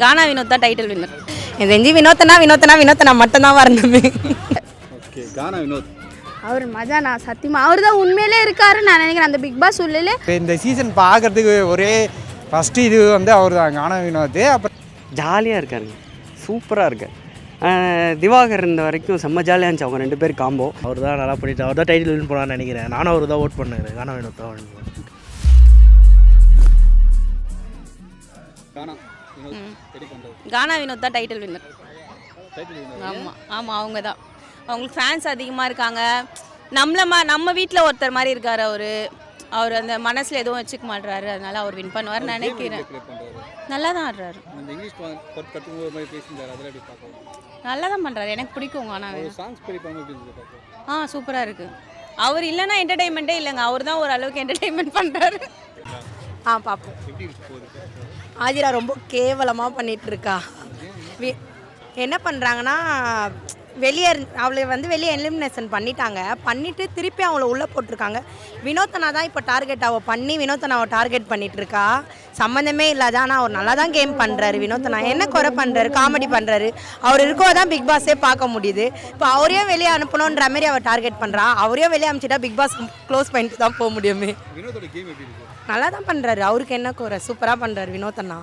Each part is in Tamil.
கானா வினோத் தான் டைட்டில் வின்னர். எனக்கு தெரிஞ்சு வினோத்தனா மட்டும்தான் வரணுமே. ஓகே, கானா வினோத் அவர் மஜானா சத்தியமாக அவர் தான் உண்மையிலே இருக்காருன்னு நான் நினைக்கிறேன். அந்த பிக் பாஸ் உள்ளே இப்போ இந்த சீசன் பார்க்குறதுக்கு ஒரே ஃபஸ்ட்டு இது வந்து அவர் தான் கானா வினோத். அப்புறம் ஜாலியாக இருக்காருங்க, சூப்பராக இருக்கார். திவாகர் இந்த வரைக்கும் செம்ம ஜாலியாக இருந்துச்சு அவங்க ரெண்டு பேர் காம்போ. அவர் தான் நல்லா பண்ணிட்டு அவர் தான் டைட்டில் வின் பண்ணான்னு நினைக்கிறேன். நானும் அவர் தான் ஓட் பண்ணுறேன். கானா வினோத் தான் win பண்ணுவேன். கானா வினோத் தான் டைட்டில் வின்னர். ஆமாம் அவங்க தான். அவங்களுக்கு ஃபேன்ஸ் அதிகமாக இருக்காங்க. நம்ம வீட்டில் ஒருத்தர் மாதிரி இருக்கார் அவர் அந்த மனசில் எதுவும் வச்சுக்க மாட்டுறாரு. அதனால அவர் வின் பண்ணுவார்னு நினைக்கிறேன். நல்லா தான் ஆடுறாரு, நல்லா தான் பண்ணுறாரு. எனக்கு பிடிக்கும் கானா சூப்பராக இருக்குது. அவர் இல்லைன்னா என்டர்டெயின்மெண்ட்டே இல்லைங்க. அவர் தான் ஓரளவுக்கு என்டர்டெயின்மெண்ட் பண்ணுறாரு. பார்ப்போம். ஆதிரா ரொம்ப கேவலமாக பண்ணிகிட்ருக்கா. என்ன பண்ணுறாங்கன்னா அவளை வெளியே எலிமினேஷன் பண்ணிவிட்டு திருப்பி அவளை உள்ளே போட்டிருக்காங்க. வினோத்தனா தான் இப்போ டார்கெட் வினோத்தனாவை டார்கெட் பண்ணிகிட்ருக்கா. சம்மந்தமே இல்லாத. ஆனால் அவர் நல்லா தான் கேம் பண்ணுறாரு. வினோத்தனா என்ன குறை பண்ணுறாரு, காமெடி பண்ணுறாரு. அவர் இருக்கோ தான் பிக் பாஸே பார்க்க முடியுது. இப்போ அவரையும் வெளியே அனுப்பணுன்ற மாதிரி அவர் டார்கெட் பண்ணுறா. அவரையும் வெளியே அனுப்பிச்சிட்டா பிக் பாஸ் க்ளோஸ் பண்ணிட்டு தான் போக முடியுமே. நல்லா தான் பண்ணுறாரு. அவருக்கு என்ன குறை, சூப்பராக பண்ணுறாரு வினோத்தனா.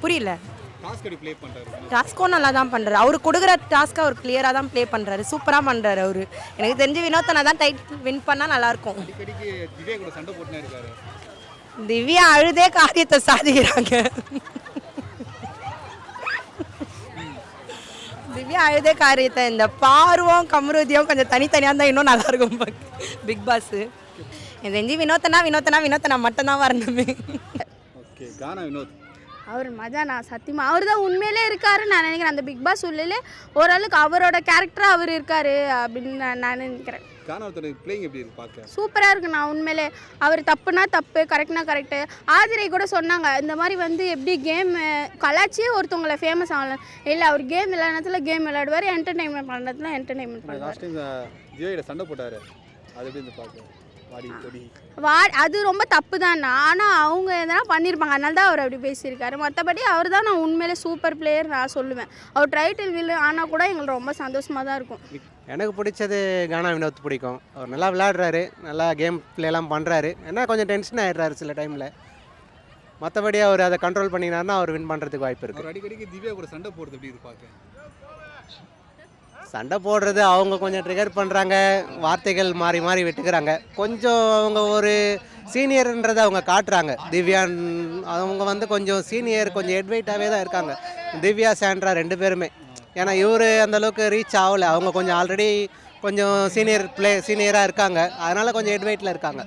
புரியல. டாஸ்க்கும் நல்லா தான் பண்ணுறாரு. அவர் கொடுக்குற டாஸ்க்கை அவர் கிளியராக தான் ப்ளே பண்ணுறாரு. சூப்பராக பண்ணுறாரு அவர். எனக்கு தெரிஞ்சு வினோத்தனா தான் டைட்டில் வின் பண்ணால் நல்லாயிருக்கும். திவ்யா அழுதே காரியத்தை சாதிக்கிறாங்க. திவ்யா அழுதே காரியத்தை. இந்த பார்வம் கமருதியும் கொஞ்சம் தனித்தனியாக இருந்தால் இன்னும் நல்லாயிருக்கும் பிக் பாஸ். எனக்கு தெரிஞ்சு வினோத்தனா மட்டும்தான் வரணுமே. ஓகே, கானா வினோத் அவர் மஜானா சத்தியமாக அவர் தான் உண்மையிலே இருக்காருன்னு நான் நினைக்கிறேன். அந்த பிக் பாஸ் உள்ளே ஓரளவுக்கு அவரோட கேரக்டராக அவர் இருக்காரு அப்படின்னு நான் நினைக்கிறேன். சூப்பராக இருக்கு. நான் உண்மையிலே அவர் தப்புனா தப்பு, கரெக்ட்னா கரெக்டு. ஆதிரை கூட சொன்னாங்க இந்த மாதிரி எப்படி கேம் கலாச்சியே ஒருத்தவங்களை ஃபேமஸ் ஆகலாம். இல்லை அவர் கேம் விளையாடுறதுல கேம் விளையாடுவார், என்டர்டெயின்மெண்ட் பண்ணுறதுல என்டர்டெயின்மெண்ட் பண்ணுவார். சண்டை போட்டாரு, அது எப்படி இருந்து பார்க்க அது ரொம்ப தப்பு தான். ஆனால் அவங்க எதனா பண்ணியிருப்பாங்க, அதனால தான் அவர் அப்படி பேசியிருக்காரு. மற்றபடி அவர் தான் நான் உண்மையிலே சூப்பர் பிளேயர் நான் சொல்லுவேன். அவர் டைட்டில் வின் ஆனால் கூட எங்களுக்கு ரொம்ப சந்தோஷமாக தான் இருக்கும். எனக்கு பிடிச்சது கானா வினோத் பிடிக்கும். அவர் நல்லா விளையாடுறாரு, நல்லா கேம் பிளேலாம் பண்ணுறாரு. ஏன்னா கொஞ்சம் டென்ஷன் ஆகிடுறாரு சில டைமில். மற்றபடி அவர் அதை கண்ட்ரோல் பண்ணினார்னா அவர் வின் பண்ணுறதுக்கு வாய்ப்பு இருக்குது. அடிக்கடிக்கு திவ்யா கூட சண்டை போடுறது எப்படி இருப்பாங்க? சண்டை போடுறது அவங்க கொஞ்சம் ட்ரிகர் பண்ணுறாங்க, வார்த்தைகள் மாறி மாறி விட்டுக்கிறாங்க. கொஞ்சம் அவங்க ஒரு சீனியர்ன்றதை அவங்க காட்டுறாங்க. திவ்யான் அவங்க கொஞ்சம் சீனியர், கொஞ்சம் ஹெட்வெயிட்டாகவே தான் இருக்காங்க. திவ்யா சாண்ட்ரா ரெண்டு பேருமே. ஏன்னா இவர் அந்தளவுக்கு ரீச் ஆகலை. அவங்க கொஞ்சம் ஆல்ரெடி கொஞ்சம் சீனியராக இருக்காங்க. அதனால் கொஞ்சம் ஹெட்வெயிட்டில் இருக்காங்க.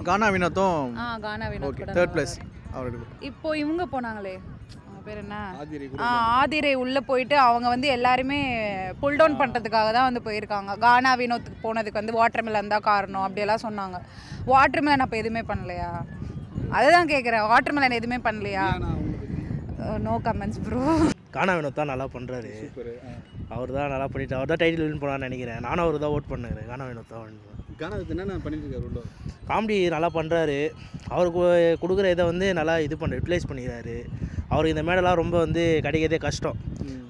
கானா வினோத்தும் ஓகே, தேர்ட் பிளேஸ் அவருக்கு. இப்போ இவங்க போனாங்களே, பேர் என்ன, ஆதிரை உள்ளே போயிட்டு அவங்க எல்லாருமே புல் டவுன் பண்ணுறதுக்காக தான் போயிருக்காங்க. கானா வினோத்துக்கு போனதுக்கு வாட்டர்மெலன் தான் காரணம் அப்படியெல்லாம் சொன்னாங்க. வாட்டர்மெலன் அப்போ எதுவுமே பண்ணலையா? அதை தான் கேட்குறேன். வாட்டர்மெலன் எதுவுமே பண்ணலையா? No comments bro. Gaana Vinoth தான் நல்லா பண்ணுறாரு. அவர் தான் நல்லா பண்ணிட்டு அவர் தான் டைட்டில் வின் பண்ணான்னு நினைக்கிறேன். நானும் அவர் தான் ஓட் பண்ணுறேன். கானா வினோத் தான் win பண்ணுவேன். கானா வினோத் என்ன பண்ணிட்டு இருக்காரு? காமெடி நல்லா பண்ணுறாரு. அவருக்கு கொடுக்குற இதை நல்லா யூட்டிலைஸ் பண்ணிக்கிறாரு. அவருக்கு இந்த மேடெல்லாம் ரொம்ப கிடைக்கிறதே கஷ்டம்.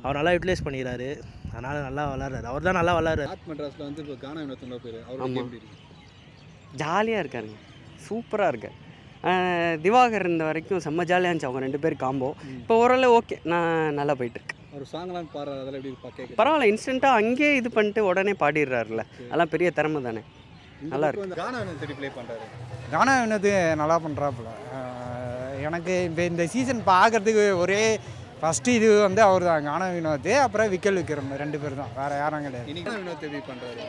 அவர் நல்லா யூட்டிலைஸ் பண்ணிக்கிறாரு. அதனால் நல்லா விளாட்றாரு. அவர் தான் நல்லா விளாட்றாரு. மெட்ராஸில் இப்போ கானா வினோத் பேர் அவர் ஜாலியாக இருக்காருங்க, சூப்பராக இருக்கார். திவாகர் இந்த வரைக்கும் செம்ம ஜாலியாக இருந்துச்சு அவங்க ரெண்டு பேர் காம்போ. இப்போ ஓரளவு ஓகே, நான் நல்லா போயிட்டுருக்கு. ஒரு சாங்லாம் பாடுறாரு, அதெல்லாம் எப்படி பார்க்க பரவாயில்ல. இன்ஸ்டண்ட்டாக அங்கேயே இது பண்ணிட்டு உடனே பாடிடுறாருல, அதெல்லாம் பெரிய திறமை தானே. நல்லா இருக்கு. கானா வினோத் எப்படி ப்ளே பண்ணுறாரு? கானா வினோத் நல்லா பண்ணுறாப்புல. எனக்கு இப்போ இந்த சீசன் பார்க்குறதுக்கு ஒரே ஃபஸ்ட்டு இது வந்து அவர் தான் கானா வினோத். அப்புறம் விக்கல் விக்ரம் ரெண்டு பேர் தான், வேறு யாரும் கிடையாது. கானா வினோத் எப்படி பண்ணுறாரு?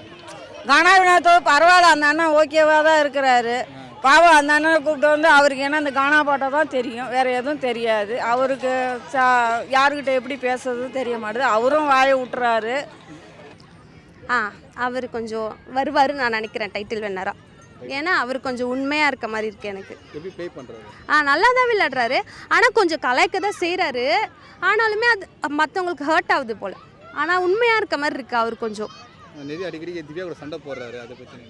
கானா வினோத் பரவாயில்ல, அந்த அண்ணன் ஓகேவாக தான் இருக்கிறாரு. பாவம் அந்த அண்ணனை கூப்பிட்டு அவருக்கு ஏன்னா அந்த கானா பாட்டை தான் தெரியும், வேறு எதுவும் தெரியாது. அவருக்கு யாருக்கிட்ட எப்படி பேசுறதும் தெரிய மாட்டுது. அவரும் வாயை விட்டுறாரு. அவர் கொஞ்சம் வருவார் நான் நினைக்கிறேன் டைட்டில் வின்னராக. ஏன்னா அவர் கொஞ்சம் உண்மையாக இருக்க மாதிரி இருக்குது எனக்கு. எப்படி ப்ளே பண்ணுறாரு? நல்லா தான் விளையாடுறாரு. ஆனால் கொஞ்சம் கலாய்க்க தான் செய்கிறாரு. ஆனாலுமே அது மற்றவங்களுக்கு ஹர்ட் ஆகுது போல். ஆனால் உண்மையாக இருக்க மாதிரி இருக்குது அவர் கொஞ்சம். அடிக்கடி திவ்யா கூட சண்டை போடுறாரு, அதை பற்றி?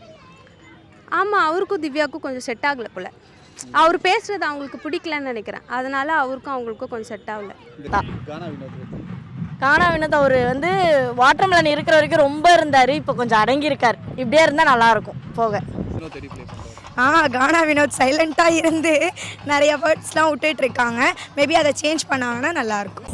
ஆமாம், அவருக்கும் திவ்யாவுக்கும் கொஞ்சம் செட் ஆகலை போல். அவர் பேசுகிறது அவங்களுக்கு பிடிக்கலன்னு நினைக்கிறேன். அதனால அவருக்கும் அவங்களுக்கும் கொஞ்சம் செட் ஆகல. கானா வினோத் பத்தி. கானா வினோத் அவர் வந்து வாட்டர்மெலன் இருக்கிற வரைக்கும் ரொம்ப இருந்தார், இப்போ கொஞ்சம் அடங்கியிருக்கார். இப்படியே இருந்தால் நல்லாயிருக்கும் போக. வினோத் எப்படி ப்ளே பண்ணுறாரு? கானா வினோத் சைலண்ட்டாக இருந்து நிறைய வேர்ட்ஸ்லாம் விட்டுட்டு இருக்காங்க. மேபி அதை சேஞ்ச் பண்ணாங்கன்னா நல்லாயிருக்கும்.